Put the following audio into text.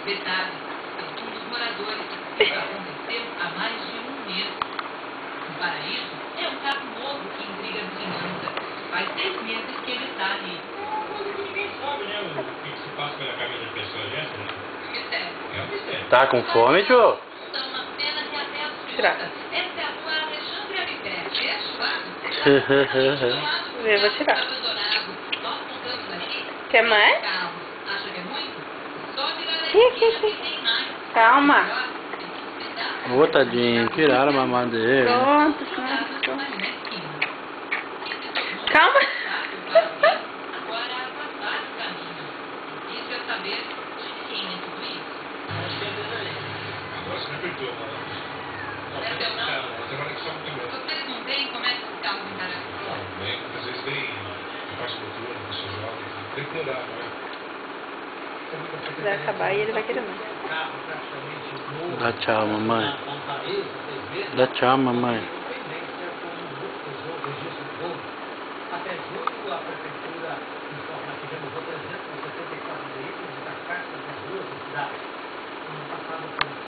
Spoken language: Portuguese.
Detalhe, um dos moradores isso aconteceu há mais de um mês. O Paraíso é um caso novo que intriga a vizinhança. Faz 6 meses que ele está ali. Ninguém sabe, né, o que se passa pela cabeça das pessoas dessa, né? Mistério. É um mistério. Tá com fome, Jô? São uma cena que até assusta. Tirar. Essa é a rua Alexandre Abité. Fechado. Eu vou tirar. Abandonado. Nós montamos aqui. Quer mais? Carros. Acha que é muito? Só virar na esquina que tem mais. Calma. Ô, tadinho, tiraram a mamadeira. Pronto, pronto. Calma. Agora afastar o caminho. Isso é saber de quem é tudo isso. Acho que é dele. Agora você me apertou, mano. Não é teu, não? Não tem mais que só muito mesmo. Vocês não veem como é que os carros encaram? Não, bem, às vezes vem a parte noturna, a pessoa jovem. Tem que mudar, não é? Vai acabar e ele vai querer mais. Dá tchau, mamãe. Dá tchau, mamãe. Até junho, a prefeitura informa que removeu